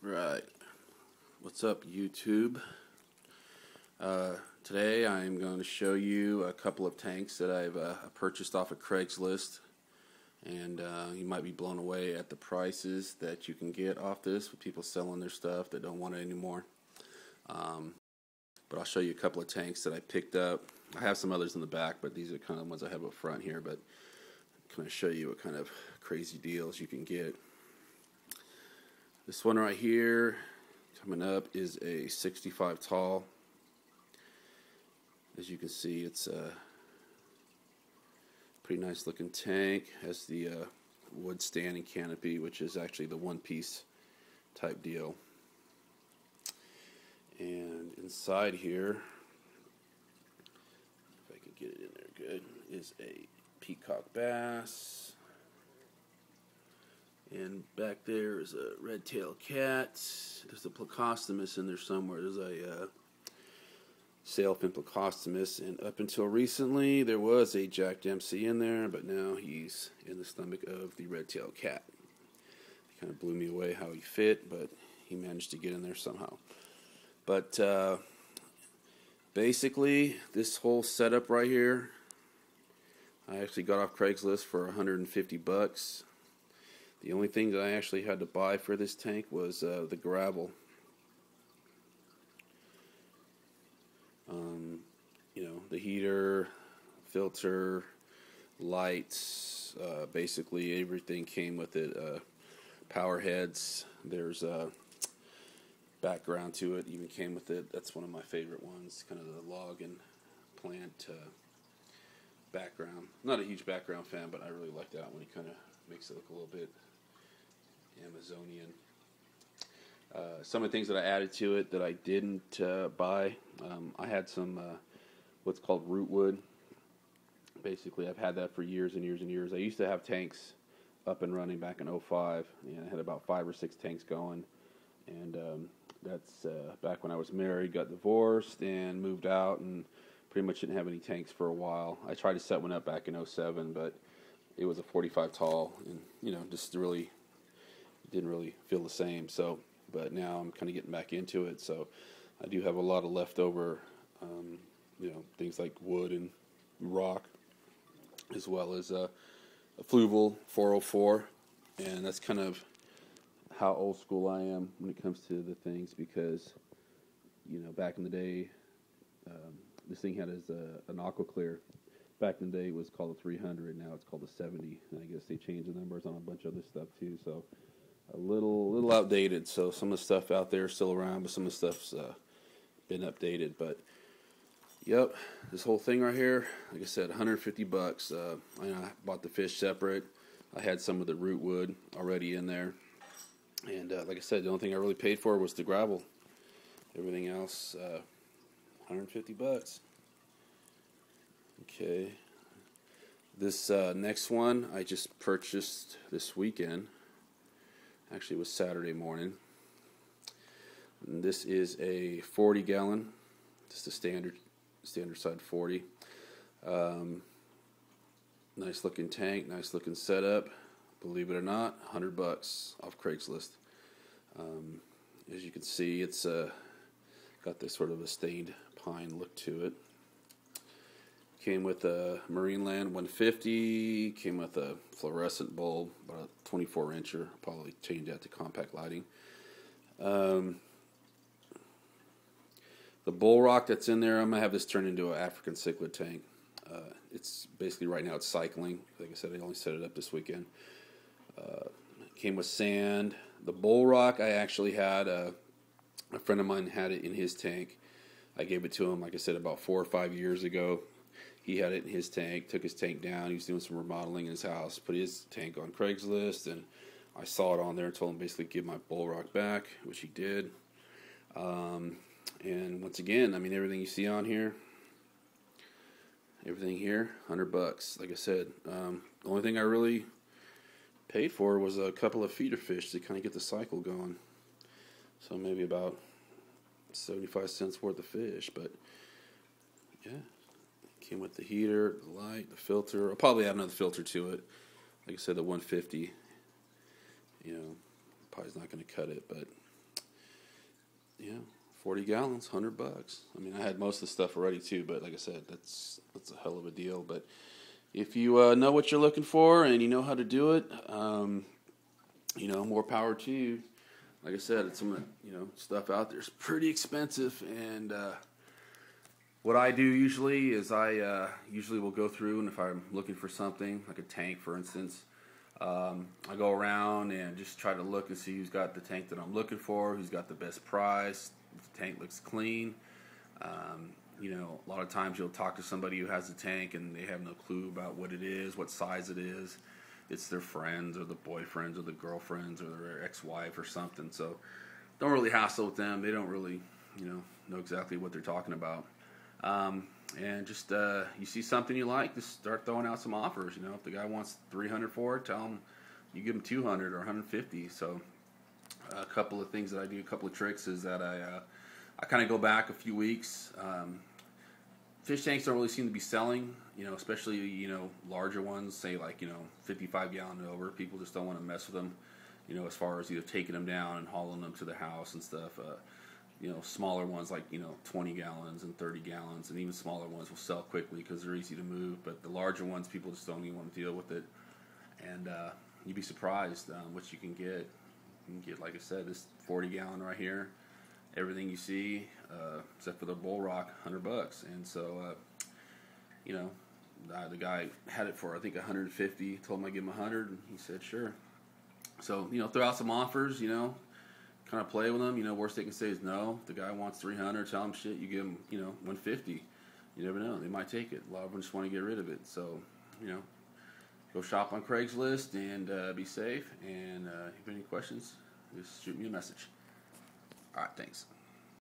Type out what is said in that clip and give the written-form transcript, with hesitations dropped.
Right. What's up, YouTube? Today I'm going to show you a couple of tanks that I've purchased off of Craigslist, and you might be blown away at the prices that you can get off this with people selling their stuff that don't want it anymore. But I'll show you a couple of tanks that I picked up. I have some others in the back, but these are kind of the ones I have up front here, but I'm going to show you what kind of crazy deals you can get. This one right here coming up is a 65 tall. As you can see, it's a pretty nice looking tank. Has the wood standing canopy, which is actually the one-piece type deal. And inside here, if I can get it in there good, is a peacock bass. And back there is a red-tailed cat. There's a plecostomus in there somewhere. There's a sailfin plecostomus. And up until recently, there was a Jack Dempsey in there, but now he's in the stomach of the red-tailed cat. It kind of blew me away how he fit, but he managed to get in there somehow. But basically, this whole setup right here, I actually got off Craigslist for $150. The only thing that I actually had to buy for this tank was the gravel. You know, the heater, filter, lights, basically everything came with it. Power heads, there's a background to it, even came with it. That's one of my favorite ones, kind of the log and plant background. Not a huge background fan, but I really like that one. It kind of makes it look a little bit Amazonian. Some of the things that I added to it that I didn't buy, I had some what's called root wood. Basically, I've had that for years and years and years. I used to have tanks up and running back in '05, and I had about 5 or 6 tanks going. And that's back when I was married, got divorced, and moved out, and pretty much didn't have any tanks for a while. I tried to set one up back in '07, but it was a 45 tall, and just really didn't really feel the same. So, but now I'm kind of getting back into it. So, I do have a lot of leftover, things like wood and rock, as well as a Fluval 404, and that's kind of how old school I am when it comes to the things, because back in the day, this thing had an aqua clear. Back in the day, it was called a 300. Now it's called a 70, and I guess they changed the numbers on a bunch of other stuff too. So a little outdated. So some of the stuff out there is still around, but some of the stuff's been updated. But yep, this whole thing right here, like I said, $150. I bought the fish separate. I had some of the root wood already in there. And like I said, the only thing I really paid for was the gravel. Everything else, $150. Okay. This next one I just purchased this weekend. Actually, it was Saturday morning. And this is a 40-gallon, just a standard side 40. Nice looking tank, nice looking setup. Believe it or not, $100 off Craigslist. As you can see, it's got this sort of a stained pine look to it. Came with a Marineland 150. Came with a fluorescent bulb, about a 24-incher. Probably change that to compact lighting. The bull rock that's in there, I'm gonna have this turned into an African cichlid tank. It's basically right now it's cycling. Like I said, I only set it up this weekend. Came with sand. The bull rock, I actually had a friend of mine had it in his tank. I gave it to him, like I said, about 4 or 5 years ago. He had it in his tank, took his tank down. He was doing some remodeling in his house, put his tank on Craigslist, and I saw it on there and told him basically give my bull rock back, which he did. And once again, I mean, everything you see on here, everything here, $100. Like I said, the only thing I really paid for was a couple of feeder fish to kind of get the cycle going. So maybe about 75 cents worth of fish, but yeah. Came with the heater, the light, the filter. I'll probably add another filter to it. Like I said, the 150, probably is not going to cut it, but Yeah, 40 gallons, $100. I mean, I had most of the stuff already too, but like I said, that's a hell of a deal. But if you know what you're looking for and you know how to do it, more power to you. Like I said, it's some stuff out there is pretty expensive, and what I do usually is I usually will go through, and if I'm looking for something like a tank, for instance, I go around and just try to look and see who's got the tank that I'm looking for, who's got the best price. If the tank looks clean. A lot of times you'll talk to somebody who has a tank and they have no clue about what it is, what size it is. It's their friends or the boyfriends or the girlfriends or their ex-wife or something. So don't really hassle with them. They don't really, know exactly what they're talking about. And just you see something you like, just start throwing out some offers. If the guy wants $300 for it, tell him you give him $200 or $150. So a couple of things that I do, a couple of tricks is that I kind of go back a few weeks. Fish tanks don't really seem to be selling, especially, larger ones, say like, 55 gallon and over. People just don't want to mess with them, as far as either taking them down and hauling them to the house and stuff. Smaller ones like, 20 gallons and 30 gallons, and even smaller ones will sell quickly because they're easy to move. But the larger ones, people just don't even want to deal with it. And you'd be surprised what you can get. You can get, like I said, this 40 gallon right here. Everything you see, except for the bull rock, $100. And so, the guy had it for I think 150. Told him I'd give him 100, and he said sure. So throw out some offers. Kind of play with them. Worst they can say is no. If the guy wants 300, tell him shit. You give him 150. You never know, they might take it. A lot of them just want to get rid of it. So go shop on Craigslist and be safe. And if you have any questions, just shoot me a message. All right, thanks.